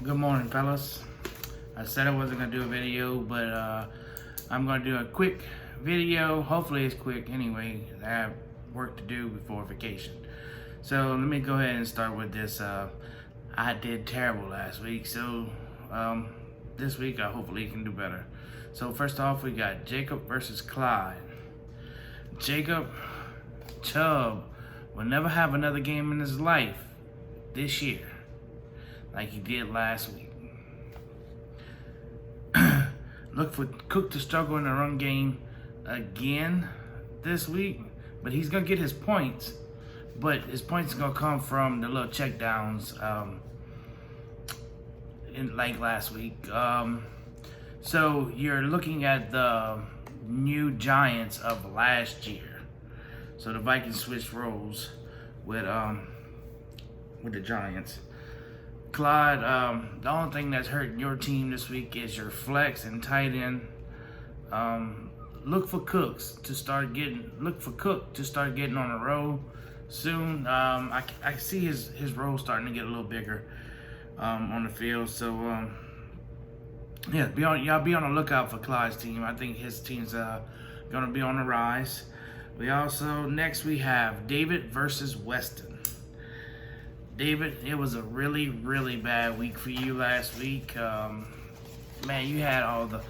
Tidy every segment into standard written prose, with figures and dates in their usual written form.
Good morning, fellas. I said I wasn't gonna do a video, but I'm gonna do a quick video. Hopefully it's quick anyway. I have work to do before vacation. So let me go ahead and start with this. I did terrible last week, so this week I hopefully can do better. So first off, we got Jacob versus Clyde. Jacob Chubb will never have another game in his life this year like he did last week. Look for Cook to struggle in the run game again this week, but he's gonna get his points. But his points are gonna come from the little check downs, like last week. So you're looking at the new Giants of last year. So the Vikings switched roles with the Giants. Clyde, the only thing that's hurting your team this week is your flex and tight end. Look for Cook to start getting on a roll soon. I see his role starting to get a little bigger on the field. So yeah, y'all be on the lookout for Clyde's team. I think his team's gonna be on the rise. Next we have David versus Weston. David, it was a really, really bad week for you last week. Man, you had all the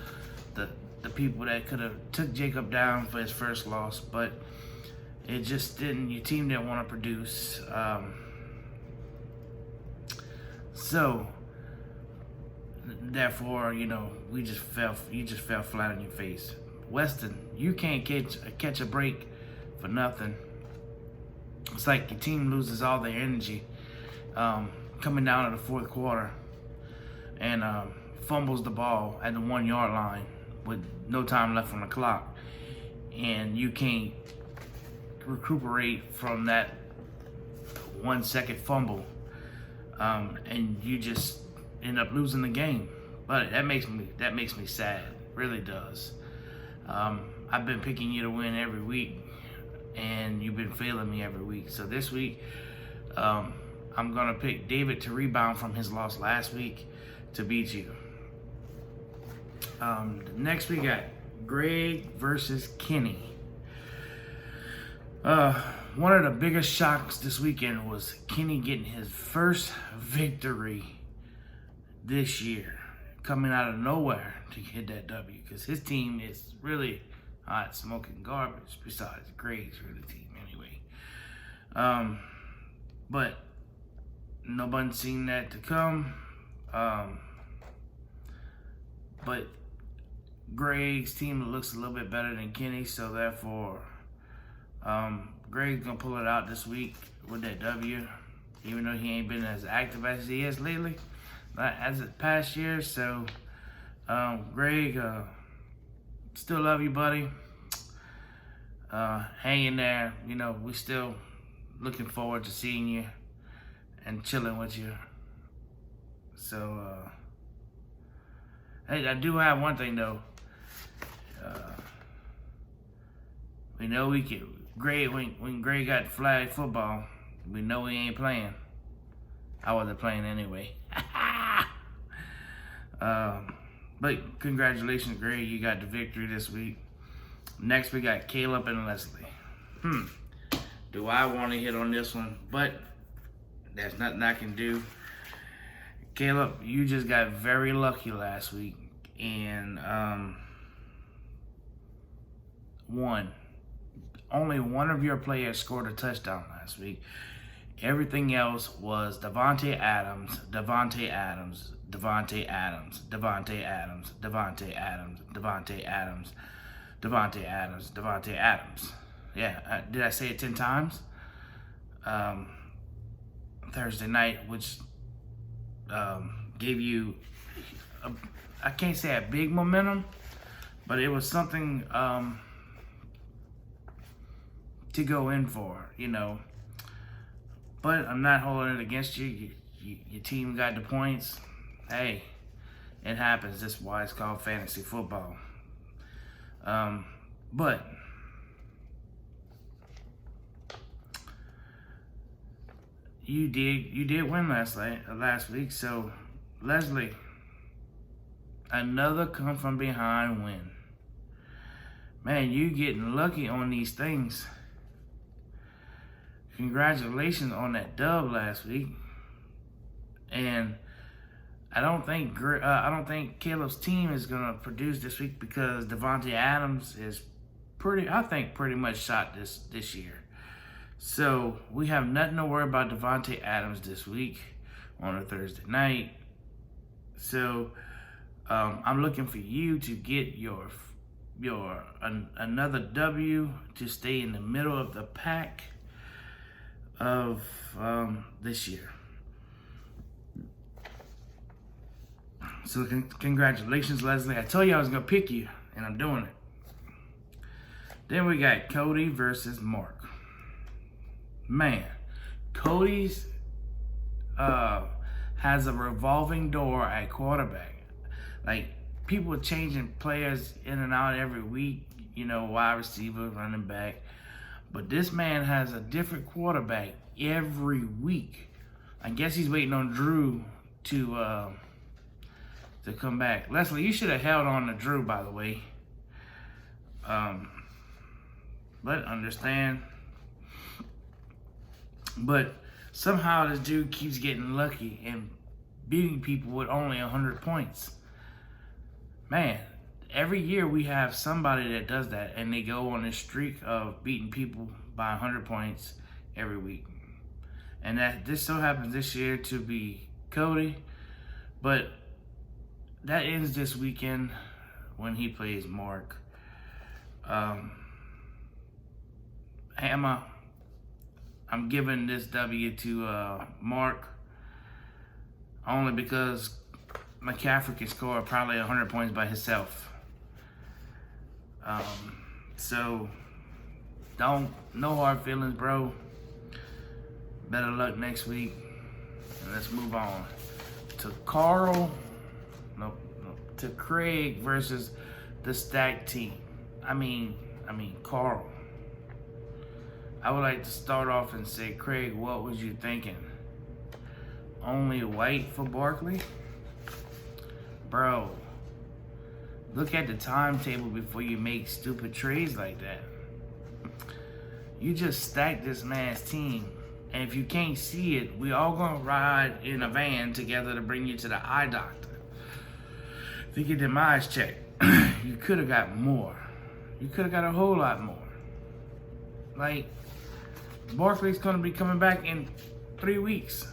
people that could have took Jacob down for his first loss, but it just didn't. Your team didn't want to produce. So therefore, you just fell flat on your face. Weston, you can't catch a break for nothing. It's like your team loses all their energy coming down to the fourth quarter and fumbles the ball at the 1 yard line with no time left on the clock, and you can't recuperate from that 1 second fumble, and you just end up losing the game. But that makes me sad, really does. I've been picking you to win every week, and you've been failing me every week. So this week, I'm gonna pick David to rebound from his loss last week to beat you. Next we got Greg versus Kenny. One of the biggest shocks this weekend was Kenny getting his first victory this year, coming out of nowhere to get that W, because his team is really hot smoking garbage besides Greg's really team anyway. But nobody's seen that to come. But Greg's team looks a little bit better than Kenny, so therefore Greg's gonna pull it out this week with that W, even though he ain't been as active as he is lately, as the past year. So Greg, still love you, buddy. Hang in there. We still looking forward to seeing you and chilling with you. So hey, I do have one thing though. We know we can. Greg, when Greg got flag football, we know he ain't playing. I wasn't playing anyway. But congratulations, Greg. You got the victory this week. Next, we got Caleb and Leslie. Do I want to hit on this one? But there's nothing I can do. Caleb, you just got very lucky last week. And only one of your players scored a touchdown last week. Everything else was Davante Adams, Davante Adams, Davante Adams, Davante Adams, Davante Adams, Davante Adams, Davante Adams, Davante Adams. Yeah, did I say it 10 times? Thursday night, which gave you, I can't say a big momentum, but it was something to go in for, But I'm not holding it against you. Your team got the points. Hey, it happens. That's why it's called fantasy football. But you did win last week, so Leslie, another come from behind win. Man, you getting lucky on these things. Congratulations on that dub last week. And I don't think Caleb's team is gonna produce this week because Devontae Adams is pretty much shot this year. So we have nothing to worry about Devontae Adams this week on a Thursday night. So I'm looking for you to get your another W to stay in the middle of the pack of this year. So congratulations, Leslie. I told you I was gonna pick you, and I'm doing it. Then we got Cody versus Mark. Man, Cody's has a revolving door at quarterback. Like, people are changing players in and out every week, wide receiver, running back. But this man has a different quarterback every week. I guess he's waiting on Drew to come back. Leslie, you should have held on to Drew, by the way. But understand. But somehow this dude keeps getting lucky and beating people with only 100 points. Man, every year we have somebody that does that, and they go on this streak of beating people by 100 points every week. And this so happens this year to be Cody, but that ends this weekend when he plays Mark. Hammer, I'm giving this W to Mark only because McCaffrey can score probably 100 points by himself. So no hard feelings, bro. Better luck next week. And let's move on to to Craig versus the stacked team. I mean, Carl. I would like to start off and say, Craig, what was you thinking? Only white for Barkley? Bro, look at the timetable before you make stupid trades like that. You just stacked this man's team. And if you can't see it, we all gonna ride in a van together to bring you to the eye doctor to get them eyes checked. You could have got more. You could have got a whole lot more. Like, Barkley's gonna be coming back in 3 weeks.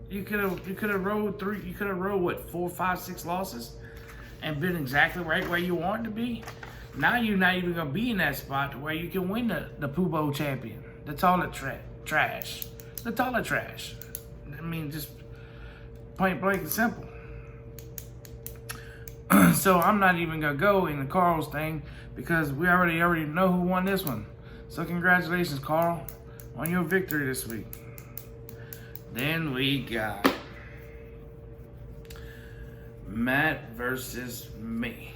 You could have rolled 4, 5, 6 losses and been exactly right where you wanted to be. Now you're not even gonna be in that spot to where you can win the Pooh Bowl champion. The toilet trash. The toilet trash. I mean, just point blank and simple. So I'm not even gonna go in the Carl's thing because we already know who won this one. So congratulations, Carl, on your victory this week. Then we got Matt versus me.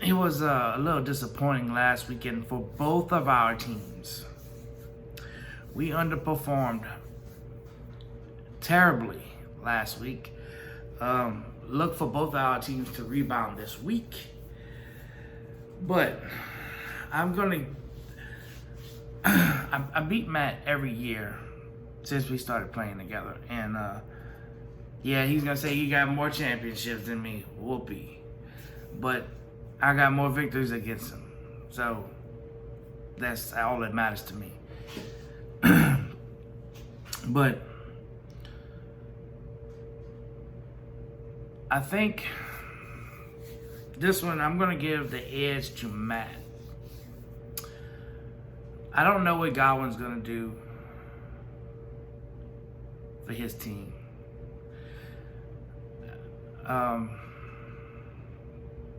It was a little disappointing last weekend for both of our teams. We underperformed terribly last week. Look for both our teams to rebound this week. But I beat Matt every year since we started playing together. And yeah, he's gonna say he got more championships than me. Whoopee. But I got more victories against him. So that's all that matters to me. But I think this one I'm gonna give the edge to Matt. I don't know what Godwin's gonna do for his team.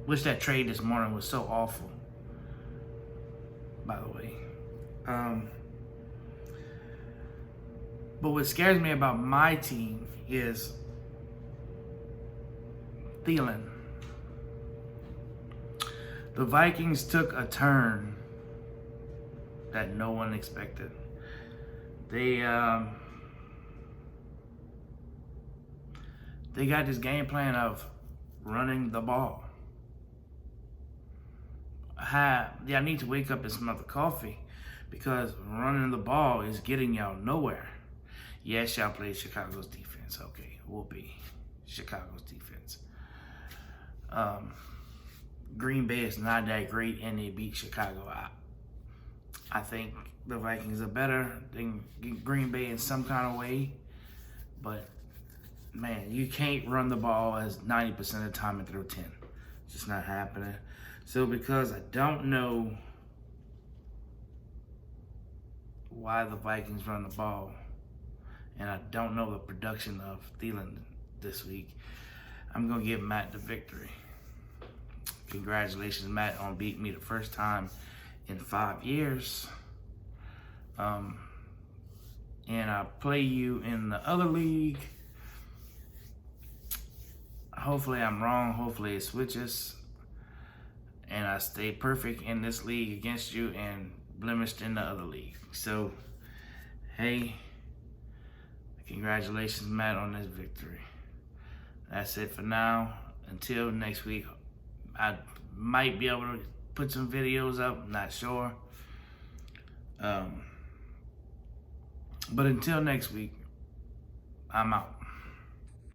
Wish that trade this morning was so awful, by the way. But what scares me about my team is Thielen. The Vikings took a turn that no one expected. They They got this game plan of running the ball. I need to wake up and smell the coffee, because running the ball is getting y'all nowhere. Yes, y'all played Chicago's defense. Okay, will be Chicago's defense. Green Bay is not that great, and they beat Chicago out. I think the Vikings are better than Green Bay in some kind of way, but man, you can't run the ball as 90% of the time and throw 10. It's just not happening. So because I don't know why the Vikings run the ball, and I don't know the production of Thielen this week, I'm going to give Matt the victory. Congratulations, Matt, on beating me the first time in 5 years. And I play you in the other league. Hopefully I'm wrong. Hopefully it switches. And I stay perfect in this league against you and blemished in the other league. So, hey, congratulations, Matt, on this victory. That's it for now. Until next week, I might be able to put some videos up. Not sure. But until next week, I'm out.